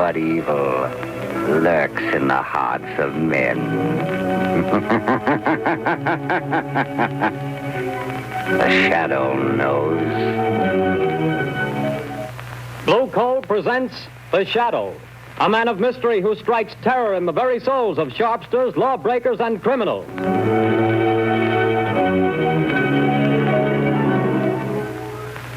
what evil lurks in the hearts of men. The shadow knows. Blue Coal presents The Shadow, a man of mystery who strikes terror in the very souls of sharpsters, lawbreakers, and criminals.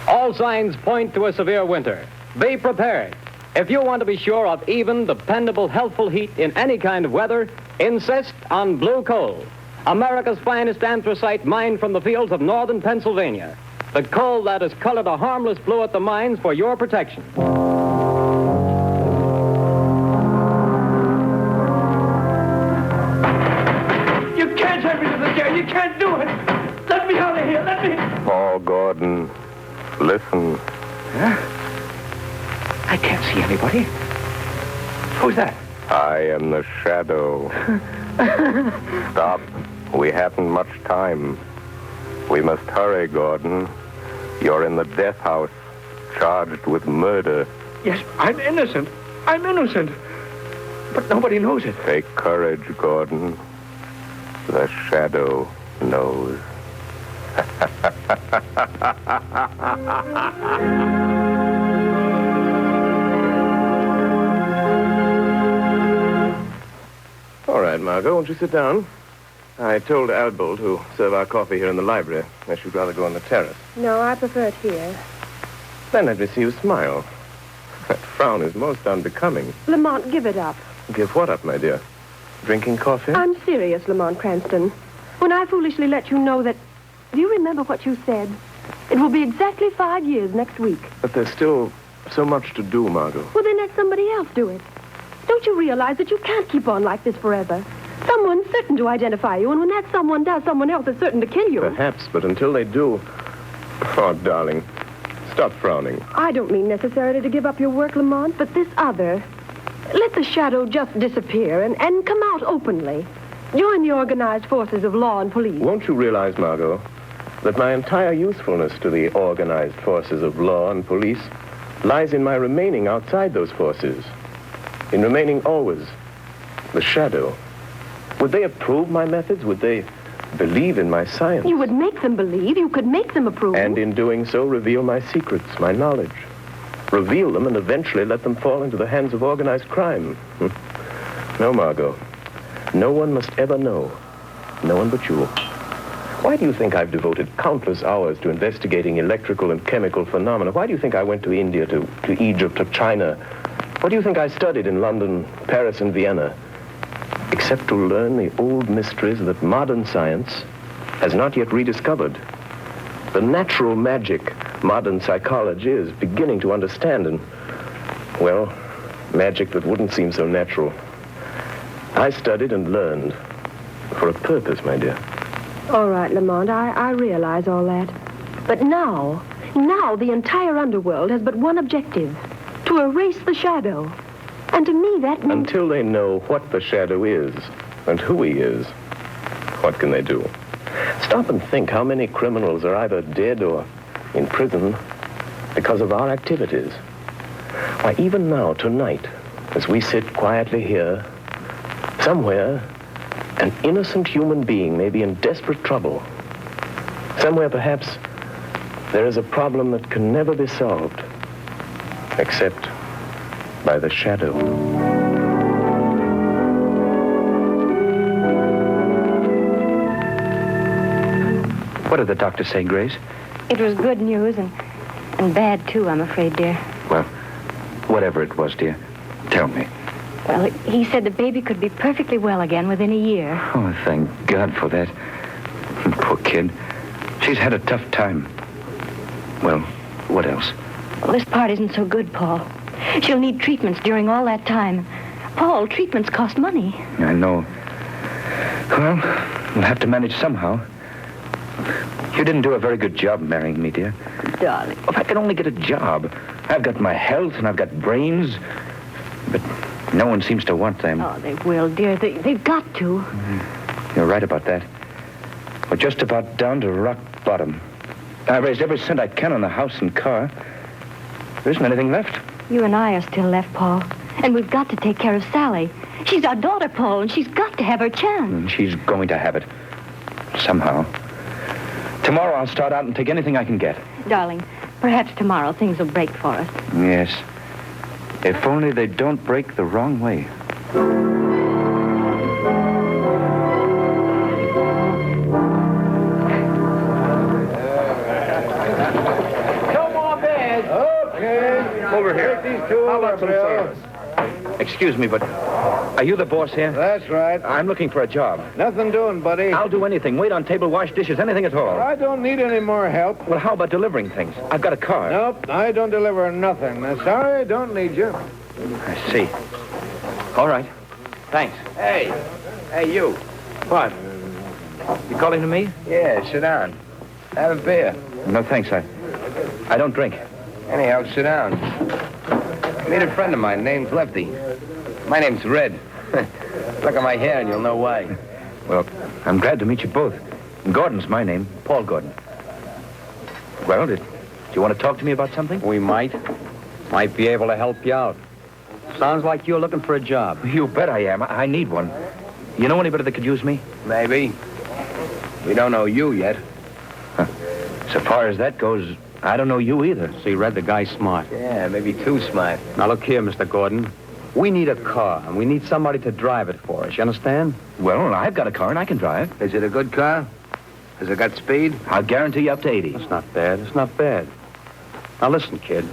All signs point to a severe winter. Be prepared. If you want to be sure of even, dependable, healthful heat in any kind of weather, insist on Blue Coal, America's finest anthracite mined from the fields of northern Pennsylvania. The coal that is colored a harmless blue at the mines for your protection. You can't take me to the jail. You can't do it. Let me out of here. Let me. Paul Gordon, listen. Huh? I can't see anybody. Who's that? I am the Shadow. Stop. We haven't much time. We must hurry, Gordon. You're in the death house, charged with murder. Yes, I'm innocent. I'm innocent. But nobody knows it. Take courage, Gordon. The Shadow knows. All right, Margot, won't you sit down? I told Albo to serve our coffee here in the library, unless you'd rather go on the terrace. No, I prefer it here. Then let me see you smile. That frown is most unbecoming. Lamont, give it up. Give what up, my dear? Drinking coffee? I'm serious, Lamont Cranston. When I foolishly let you know that... Do you remember what you said? It will be exactly 5 years next week. But there's still so much to do, Margot. Well, then let somebody else do it. Don't you realize that you can't keep on like this forever? Someone's certain to identify you, and when that someone does, someone else is certain to kill you. Perhaps, but until they do... Oh, darling, stop frowning. I don't mean necessarily to give up your work, Lamont, but this other. Let the shadow just disappear and come out openly. Join the organized forces of law and police. Won't you realize, Margot, that my entire usefulness to the organized forces of law and police lies in my remaining outside those forces, in remaining always the shadow? Would they approve my methods? Would they believe in my science? You would make them believe. You could make them approve. And in doing so, reveal my secrets, my knowledge. Reveal them and eventually let them fall into the hands of organized crime. No, Margot. No one must ever know. No one but you. Why do you think I've devoted countless hours to investigating electrical and chemical phenomena? Why do you think I went to India, to Egypt, to China? What do you think I studied in London, Paris, and Vienna? Except to learn the old mysteries that modern science has not yet rediscovered. The natural magic modern psychology is beginning to understand, and, well, magic that wouldn't seem so natural. I studied and learned for a purpose, my dear. All right, Lamont, I realize all that. But now the entire underworld has but one objective: to erase the shadow. And to me, that means... Until they know what the shadow is and who he is, what can they do? Stop and think how many criminals are either dead or in prison because of our activities. Why, even now, tonight, as we sit quietly here, somewhere, an innocent human being may be in desperate trouble. Somewhere, perhaps, there is a problem that can never be solved, except by the shadow. What did the doctor say, Grace? It was good news and bad, too, I'm afraid, dear. Well, whatever it was, dear, tell me. Well, he said the baby could be perfectly well again within a year. Oh, thank God for that. Poor kid. She's had a tough time. Well, what else? Well, this part isn't so good, Paul. She'll need treatments during all that time. Paul, treatments cost money. I know. Well, we'll have to manage somehow. You didn't do a very good job marrying me, dear. Darling. If I could only get a job. I've got my health and I've got brains. But no one seems to want them. Oh, they will, dear. They've got to. You're right about that. We're just about down to rock bottom. I raised every cent I can on the house and car. There isn't anything left. You and I are still left, Paul. And we've got to take care of Sally. She's our daughter, Paul, and she's got to have her chance. And she's going to have it. Somehow. Tomorrow I'll start out and take anything I can get. Darling, perhaps tomorrow things will break for us. Yes. If only they don't break the wrong way. Over here. Take these two How over, about some Bill. service? Excuse me, but are you the boss here? That's right. I'm looking for a job. Nothing doing, buddy. I'll do anything. Wait on table, wash dishes, anything at all. I don't need any more help. Well, how about delivering things? I've got a car. Nope, I don't deliver nothing. Sorry, don't need you. I see. All right. Thanks. Hey, you. What? You calling to me? Yeah, sit down. Have a beer. No, thanks. I don't drink. Anyhow, sit down. Meet a friend of mine, name's Lefty. My name's Red. Look at my hair and you'll know why. Well, I'm glad to meet you both. Gordon's my name, Paul Gordon. Well, do you want to talk to me about something? We might be able to help you out. Sounds like you're looking for a job. You bet I am. I need one. You know anybody that could use me? Maybe. We don't know you yet. So far as that goes, I don't know you either. See, Red, the guy's smart. Yeah, maybe too smart. Now, look here, Mr. Gordon. We need a car, and we need somebody to drive it for us. You understand? Well, I've got a car and I can drive. Is it a good car? Has it got speed? I'll guarantee you up to 80. That's not bad. It's not bad. Now, listen, kid.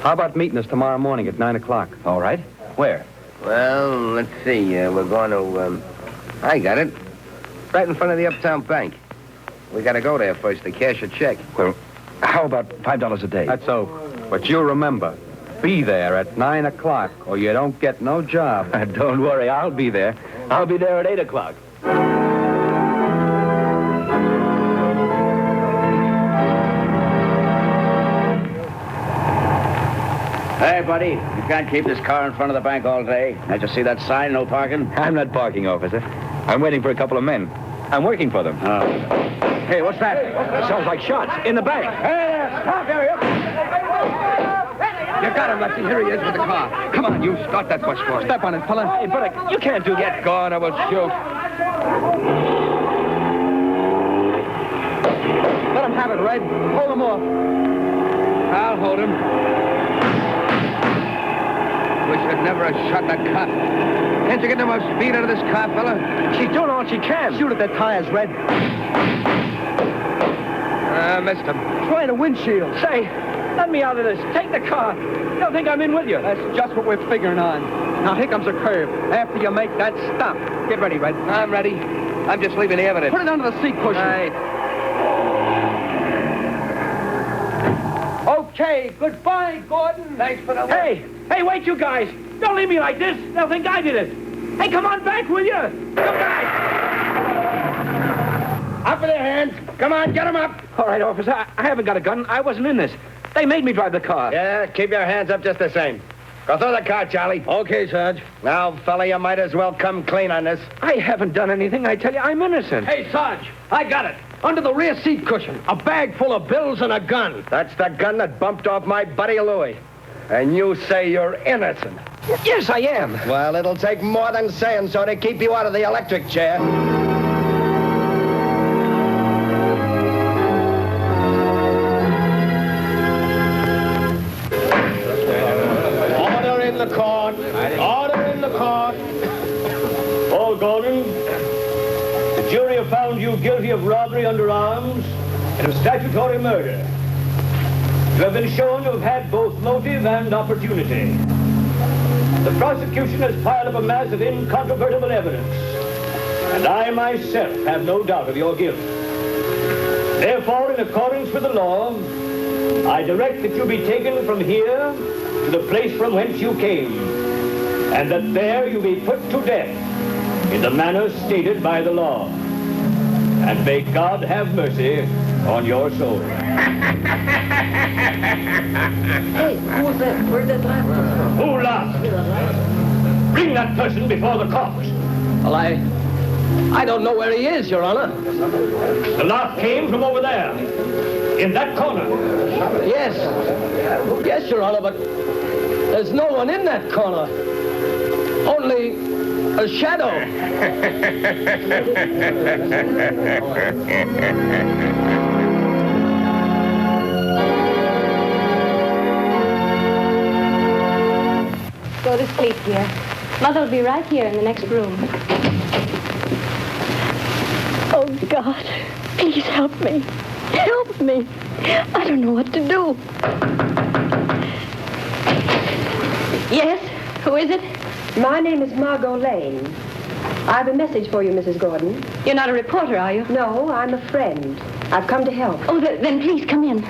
How about meeting us tomorrow morning at 9 o'clock? All right. Where? Well, let's see. We're going to, I got it. Right in front of the Uptown Bank. We got to go there first to cash a check. Well, how about $5 a day? That's so. But you remember, be there at 9 o'clock, or you don't get no job. Don't worry, I'll be there. I'll be there at 8 o'clock. Hey, buddy, you can't keep this car in front of the bank all day. Can't you see that sign, no parking? I'm not parking, officer. I'm waiting for a couple of men. I'm working for them. Hey, what's that? Sounds like shots. In the bank. Hey, stop there. You got him, Lefty. Here he is with the car. Come on, you start that bus for us. Step on it, fella. Hey, but you can't do that. Get going, I will shoot. Let him have it, Red. Hold him off. I'll hold him. We should never have shot that cop. Can't you get no more speed out of this car, fella? She's doing all she can. Shoot at their tires, Red. Missed him. Try the windshield. Say, let me out of this. Take the car. Don't think I'm in with you. That's just what we're figuring on. Now, here comes a curve. After you make that stop, get ready, Red. I'm ready. I'm just leaving the evidence. Put it under the seat cushion. Right. Okay, goodbye, Gordon. Thanks for the... Hey, wait, you guys. Don't leave me like this. They'll think I did it. Hey, come on back, will you? Come back. Up with their hands. Come on, get them up. All right, officer. I haven't got a gun. I wasn't in this. They made me drive the car. Yeah, keep your hands up just the same. Go through the car, Charlie. Okay, Sarge. Now, fella, you might as well come clean on this. I haven't done anything. I tell you, I'm innocent. Hey, Sarge, I got it. Under the rear seat cushion. A bag full of bills and a gun. That's the gun that bumped off my buddy Louie. And you say you're innocent. Yes, I am. Well, it'll take more than saying so to keep you out of the electric chair. Order in the court. Order in the court. Paul Gordon, the jury have found you guilty of robbery under arms and of statutory murder. You have been shown to have had both motive and opportunity. The prosecution has piled up a mass of incontrovertible evidence, and I myself have no doubt of your guilt. Therefore, in accordance with the law, I direct that you be taken from here to the place from whence you came, and that there you be put to death in the manner stated by the law. And may God have mercy on your soul. Hey, who was that? Where did that laugh come from? Who laughed? Bring that person before the court. Well, I don't know where he is, Your Honor. The laugh came from over there, in that corner. Yes. Yes, Your Honor, but there's no one in that corner. only a shadow. Go to sleep, dear. Mother will be right here in the next room. Oh, God. Please help me. Help me. I don't know what to do. Yes? Who is it? My name is Margot Lane. I have a message for you, Mrs. Gordon. You're not a reporter, are you? No, I'm a friend. I've come to help. Oh, then please come in.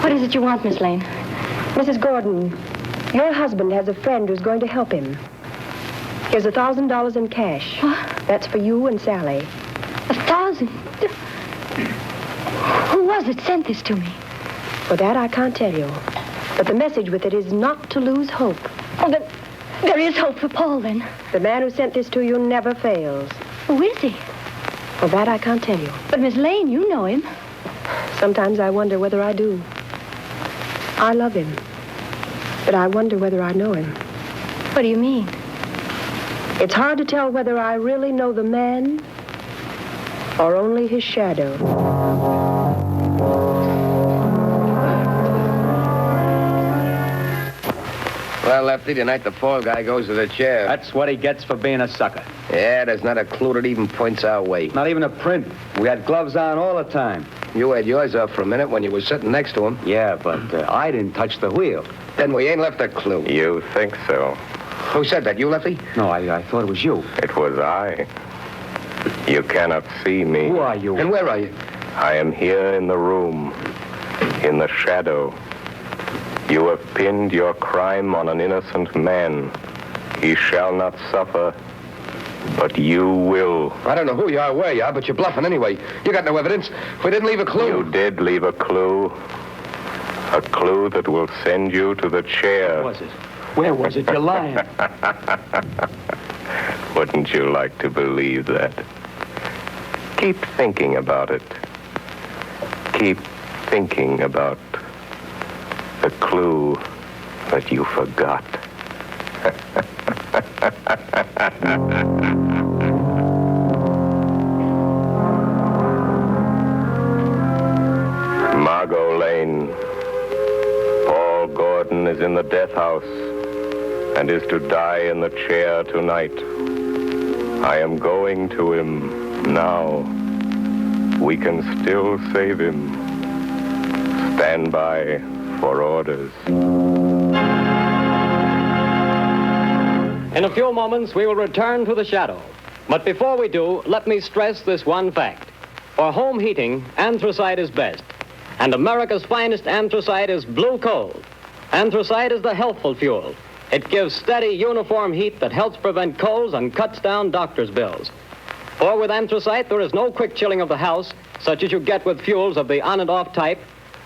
What is it you want, Miss Lane? Mrs. Gordon, your husband has a friend who's going to help him. Here's $1,000 in cash. What? That's for you and Sally. 1,000? Who was it sent this to me? For that, I can't tell you. But the message with it is not to lose hope. Oh, then there is hope for Paul, then. The man who sent this to you never fails. Who is he? For that, I can't tell you. But, Miss Lane, you know him. Sometimes I wonder whether I do. I love him. But I wonder whether I know him. What do you mean? It's hard to tell whether I really know the man or only his shadow. Well, Lefty, tonight the fall guy goes to the chair. That's what he gets for being a sucker. Yeah, there's not a clue that even points our way. Not even a print. We had gloves on all the time. You had yours off for a minute when you were sitting next to him. Yeah, but I didn't touch the wheel. Then we ain't left a clue. You think so? Who said that? You, Lefty? No, I thought it was you. It was I. You cannot see me. Who are you? And where are you? I am here in the room, in the shadow. You have pinned your crime on an innocent man. He shall not suffer, but you will. I don't know who you are, where you are, but you're bluffing anyway. You got no evidence. We didn't leave a clue. You did leave a clue. A clue that will send you to the chair. Where was it? Where was it? You're lying. Wouldn't you like to believe that? Keep thinking about it. Keep thinking about the clue that you forgot. Margot Lane. Paul Gordon is in the death house and is to die in the chair tonight. I am going to him now. We can still save him. Stand by for orders. In a few moments, we will return to the shadow. But before we do, let me stress this one fact. For home heating, anthracite is best. And America's finest anthracite is blue coal. Anthracite is the healthful fuel. It gives steady, uniform heat that helps prevent colds and cuts down doctor's bills. For with anthracite, there is no quick chilling of the house, such as you get with fuels of the on and off type,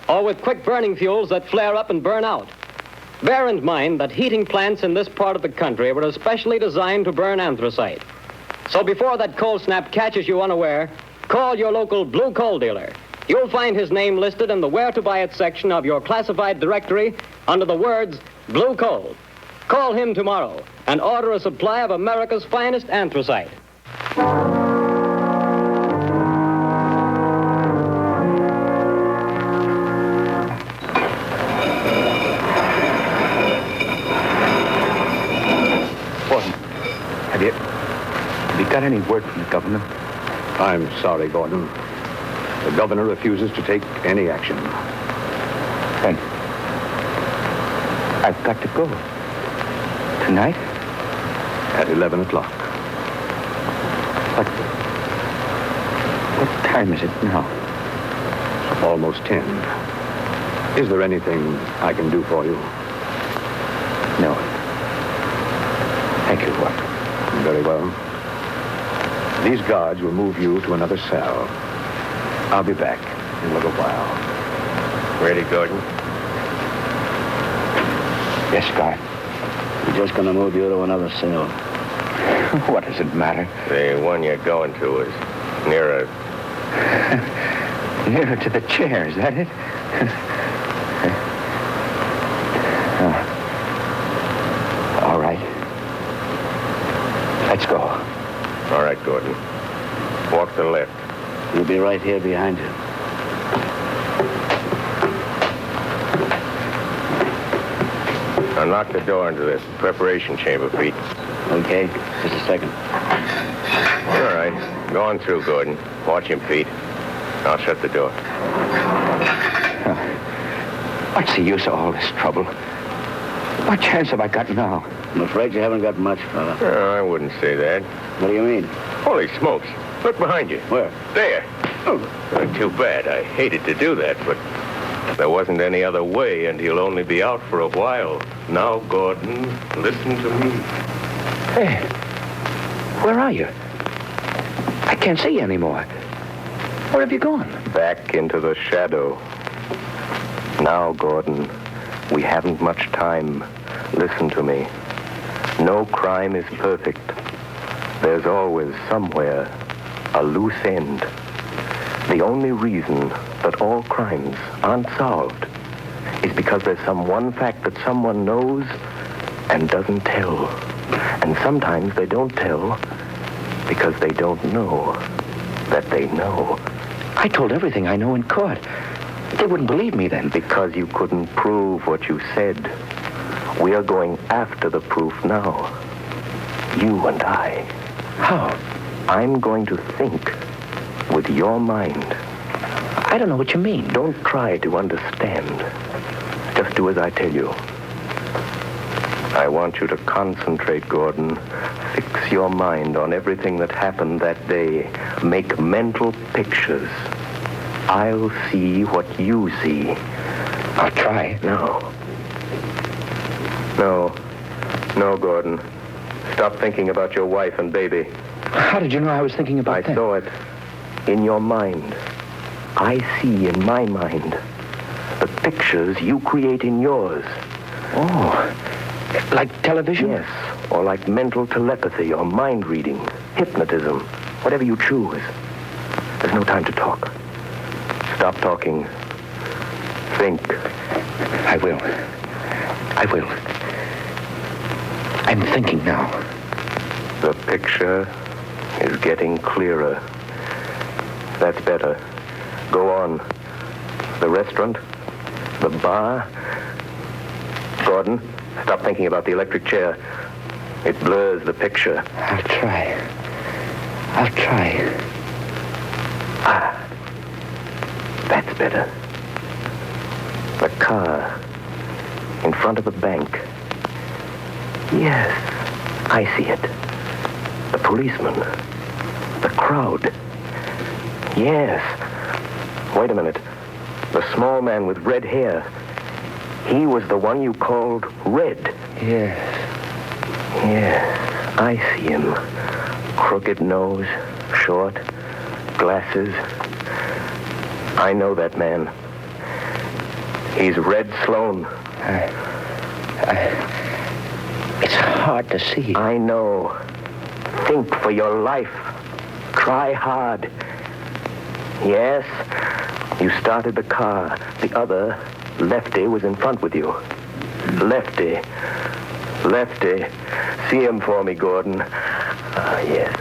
or with quick-burning fuels that flare up and burn out. Bear in mind that heating plants in this part of the country were especially designed to burn anthracite. So before that cold snap catches you unaware, call your local blue coal dealer. You'll find his name listed in the Where to Buy It section of your classified directory under the words Blue Coal. Call him tomorrow and order a supply of America's finest anthracite. Have you got any word from the governor? I'm sorry, Gordon. The governor refuses to take any action. Then I've got to go. Tonight? At 11 o'clock. What time is it now? Almost 10. Is there anything I can do for you? No. Thank you, Walt. Very well. These guards will move you to another cell. I'll be back in a little while. Ready, Gordon? Yes, Guy. We're just going to move you to another cell. What does it matter? The one you're going to is nearer. Nearer to the chair, is that it? All right. right here behind you. Unlock the door into this preparation chamber, Pete. Okay, just a second. All right. Go on through, Gordon. Watch him, Pete. I'll shut the door. What's the use of all this trouble? What chance have I got now? I'm afraid you haven't got much, fella. I wouldn't say that. What do you mean? Holy smokes. Look behind you. Where? There. Oh. Too bad. I hated to do that, but there wasn't any other way, and he'll only be out for a while. Now, Gordon, listen to me. Hey, where are you? I can't see you anymore. Where have you gone? Back into the shadow. Now, Gordon, we haven't much time. Listen to me. No crime is perfect. There's always somewhere a loose end. The only reason that all crimes aren't solved is because there's some one fact that someone knows and doesn't tell. And sometimes they don't tell because they don't know that they know. I told everything I know in court. They wouldn't believe me then. Because you couldn't prove what you said. We are going after the proof now. You and I. How? I'm going to think with your mind. I don't know what you mean. Don't try to understand. Just do as I tell you. I want you to concentrate, Gordon. Fix your mind on everything that happened that day. Make mental pictures. I'll see what you see. I'll try. No, Gordon. Stop thinking about your wife and baby. How did you know I was thinking about that? I saw it in your mind. I see in my mind the pictures you create in yours. Oh, like television? Yes, or like mental telepathy or mind reading, hypnotism, whatever you choose. There's no time to talk. Stop talking. Think. I will. I'm thinking now. The picture is getting clearer. That's better. Go on. The restaurant? The bar? Gordon, stop thinking about the electric chair. It blurs the picture. I'll try. That's better. The car in front of the bank. Yes, I see it. The policeman. The crowd. Yes. Wait a minute. The small man with red hair. He was the one you called Red. Yes. Yes, I see him. Crooked nose, short, glasses. I know that man. He's Red Sloan. It's hard to see. I know. Think for your life. Try hard. Yes, you started the car. The other, Lefty, was in front with you. Lefty. See him for me, Gordon. Ah, yes.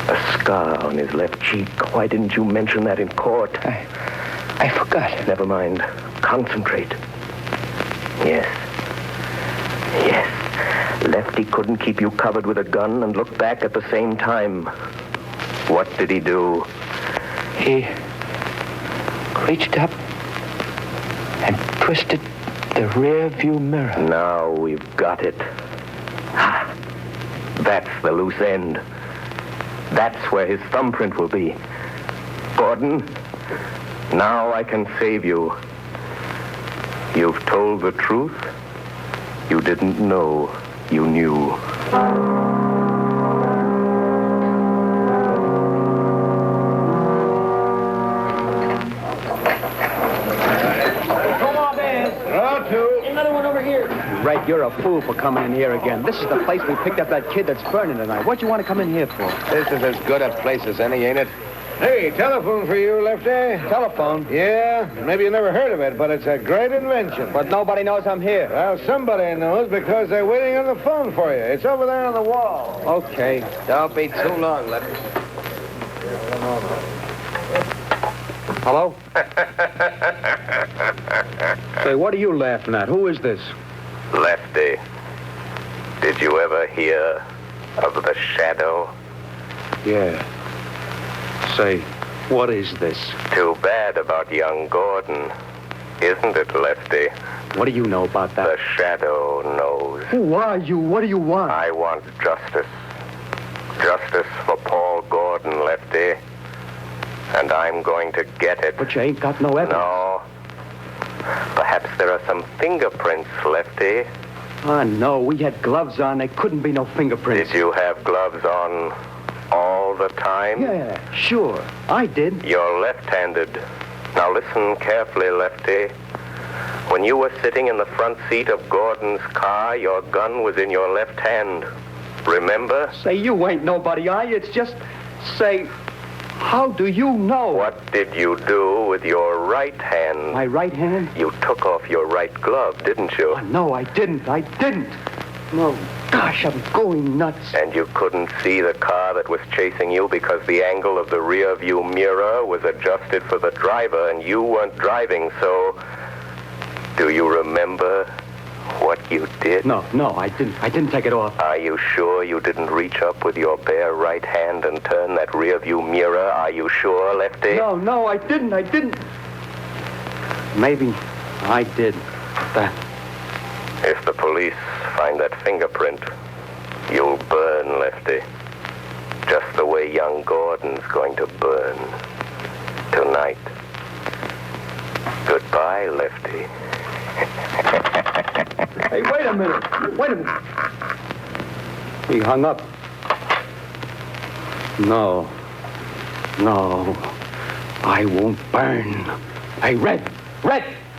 A scar on his left cheek. Why didn't you mention that in court? I forgot. Never mind. Concentrate. Yes. Lefty couldn't keep you covered with a gun and look back at the same time. What did he do? He reached up and twisted the rear view mirror. Now we've got it. That's the loose end. That's where his thumbprint will be. Gordon, now I can save you. You've told the truth. You didn't know you knew. Right, you're a fool for coming in here again. This is the place we picked up that kid that's burning tonight. What do you want to come in here for? This is as good a place as any, ain't it? Hey, telephone for you, Lefty. Telephone. Yeah, maybe you never heard of it, but it's a great invention. But nobody knows I'm here. Well, somebody knows because they're waiting on the phone for you. It's over there on the wall. Okay. Don't be too long, Lefty. Hello? Say, what are you laughing at? Who is this? Lefty, did you ever hear of the Shadow? Yeah. Say, what is this? Too bad about young Gordon, isn't it, Lefty? What do you know about that? The Shadow knows. Who are you? What do you want? I want justice. Justice for Paul Gordon, Lefty. And I'm going to get it. But you ain't got no evidence. No. Perhaps there are some fingerprints, Lefty. Ah, no. We had gloves on. There couldn't be no fingerprints. Did you have gloves on all the time? Yeah, sure. I did. You're left-handed. Now listen carefully, Lefty. When you were sitting in the front seat of Gordon's car, your gun was in your left hand. Remember? Say, you ain't nobody, are you? It's just... Say, how do you know? What did you do with your right hand? My right hand? You took off your right glove, didn't you? Oh, no, I didn't. I didn't. No, gosh, I'm going nuts. And you couldn't see the car that was chasing you because the angle of the rear view mirror was adjusted for the driver and you weren't driving, so... Do you remember what you did? No, I didn't. I didn't take it off. Are you sure you didn't reach up with your bare right hand and turn that rear view mirror? Are you sure, Lefty? No, I didn't. Maybe I did. That. If the police find that fingerprint, you'll burn, Lefty. Just the way young Gordon's going to burn. Tonight. Goodbye, Lefty. Hey, wait a minute. He hung up. No, I won't burn. Hey, Red!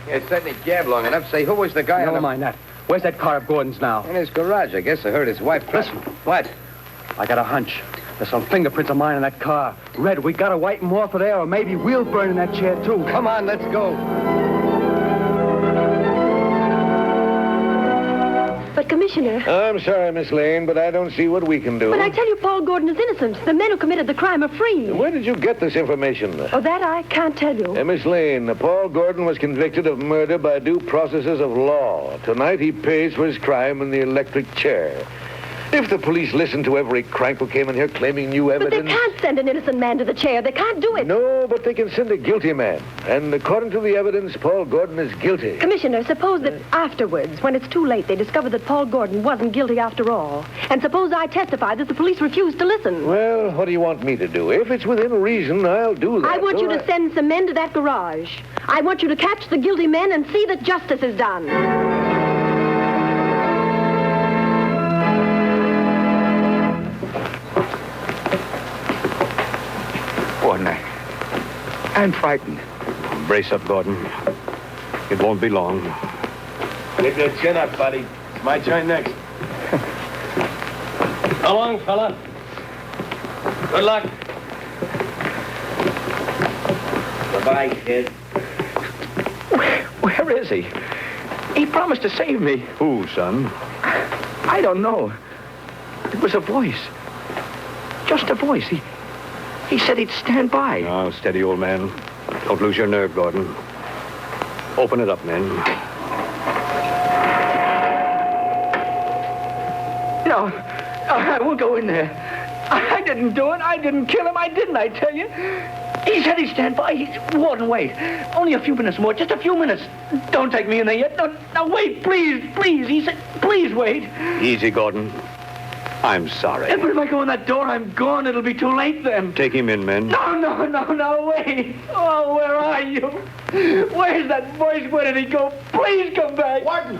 You set any jab long enough. Say, who was the guy Never mind that. Where's that car of Gordon's now? In his garage, I guess. I heard his wife. Listen. What? I got a hunch. There's some fingerprints of mine in that car. Red, we gotta wipe them off of there, or maybe we'll burn in that chair, too. Come on, let's go. But, Commissioner... I'm sorry, Miss Lane, but I don't see what we can do. But I tell you, Paul Gordon is innocent. The men who committed the crime are free. Where did you get this information? Oh, that I can't tell you. Miss Lane, Paul Gordon was convicted of murder by due processes of law. Tonight he pays for his crime in the electric chair. If the police listened to every crank who came in here claiming new But evidence... they can't send an innocent man to the chair. They can't do it. No, but they can send a guilty man. And according to the evidence, Paul Gordon is guilty. Commissioner, suppose that afterwards, when it's too late, they discover that Paul Gordon wasn't guilty after all. And suppose I testify that the police refused to listen. Well, what do you want me to do? If it's within reason, I'll do that. I want you to send some men to that garage. I want you to catch the guilty men and see that justice is done. Gordon, I'm frightened. Brace up, Gordon. It won't be long. Get your chin up, buddy. It's my turn next. Come on, fella. Good luck. Goodbye, kid. Where is he? He promised to save me. Who, son? I don't know. It was a voice. Just a voice. He said he'd stand by. Now, steady, old man. Don't lose your nerve, Gordon. Open it up, men. No, I won't go in there. I didn't do it. I didn't kill him. I tell you. He said he'd stand by. Warden, wait. Only a few minutes more. Just a few minutes. Don't take me in there yet. No, wait, please. He said, please wait. Easy, Gordon. I'm sorry. But if I go in that door, I'm gone. It'll be too late then. Take him in, men. No, wait. Oh, where are you? Where's that voice? Where did he go? Please come back. Warden!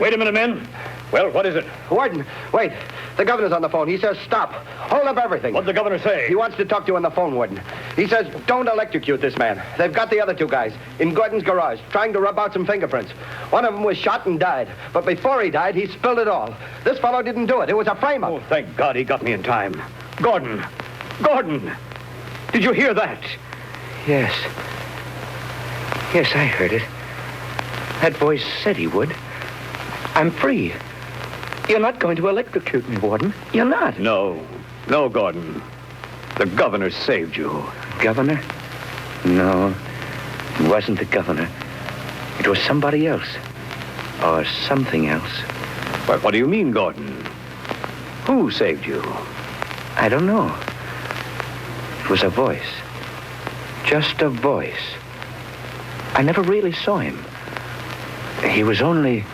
Wait a minute, men. Well, what is it? Warden, wait. The governor's on the phone. He says stop. Hold up everything. What'd the governor say? He wants to talk to you on the phone, Warden. He says don't electrocute this man. They've got the other two guys in Gordon's garage trying to rub out some fingerprints. One of them was shot and died. But before he died, he spilled it all. This fellow didn't do it. It was a frame-up. Oh, thank God he got me in time. Gordon! Did you hear that? Yes, I heard it. That voice said he would. I'm free. You're not going to electrocute me, Warden. You're not. No, Gordon. The governor saved you. Governor? No, it wasn't the governor. It was somebody else. Or something else. Well, what do you mean, Gordon? Who saved you? I don't know. It was a voice. Just a voice. I never really saw him. He was only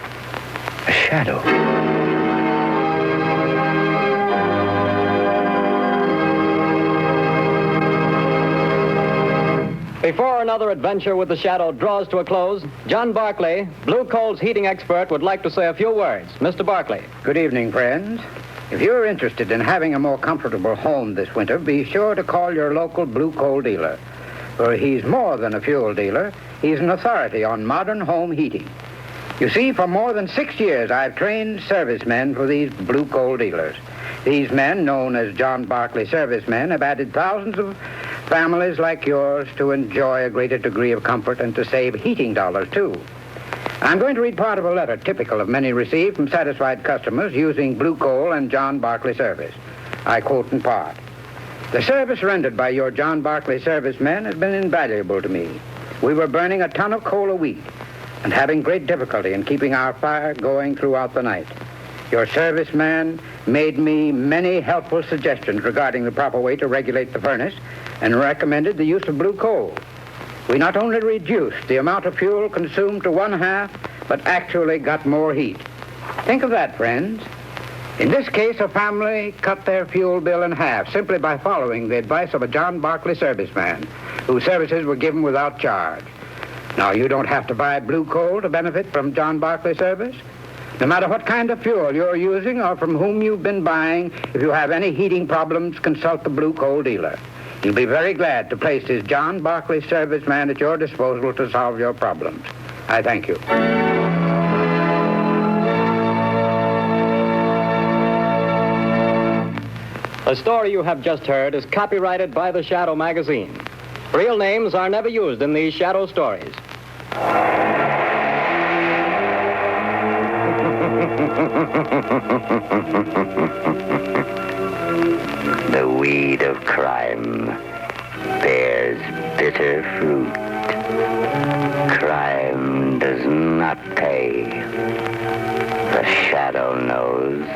a shadow. Before another adventure with the Shadow draws to a close, John Barclay, Blue Coal's heating expert, would like to say a few words. Mr. Barclay. Good evening, friends. If you're interested in having a more comfortable home this winter, be sure to call your local Blue Coal dealer. For he's more than a fuel dealer. He's an authority on modern home heating. You see, for more than 6 years, I've trained servicemen for these Blue Coal dealers. These men, known as John Barclay servicemen, have added thousands of families like yours to enjoy a greater degree of comfort and to save heating dollars, too. I'm going to read part of a letter typical of many received from satisfied customers using Blue Coal and John Barclay service. I quote in part. The service rendered by your John Barclay servicemen has been invaluable to me. We were burning a ton of coal a week and having great difficulty in keeping our fire going throughout the night. Your serviceman made me many helpful suggestions regarding the proper way to regulate the furnace and recommended the use of Blue Coal. We not only reduced the amount of fuel consumed to 1/2, but actually got more heat. Think of that, friends. In this case, a family cut their fuel bill in half simply by following the advice of a John Barclay serviceman, whose services were given without charge. Now, you don't have to buy Blue Coal to benefit from John Barclay service. No matter what kind of fuel you're using or from whom you've been buying, if you have any heating problems, consult the Blue Coal dealer. He'll be very glad to place his John Barclay serviceman at your disposal to solve your problems. I thank you. The story you have just heard is copyrighted by the Shadow magazine. Real names are never used in these Shadow stories. The weed of crime bears bitter fruit. Crime does not pay. The Shadow knows.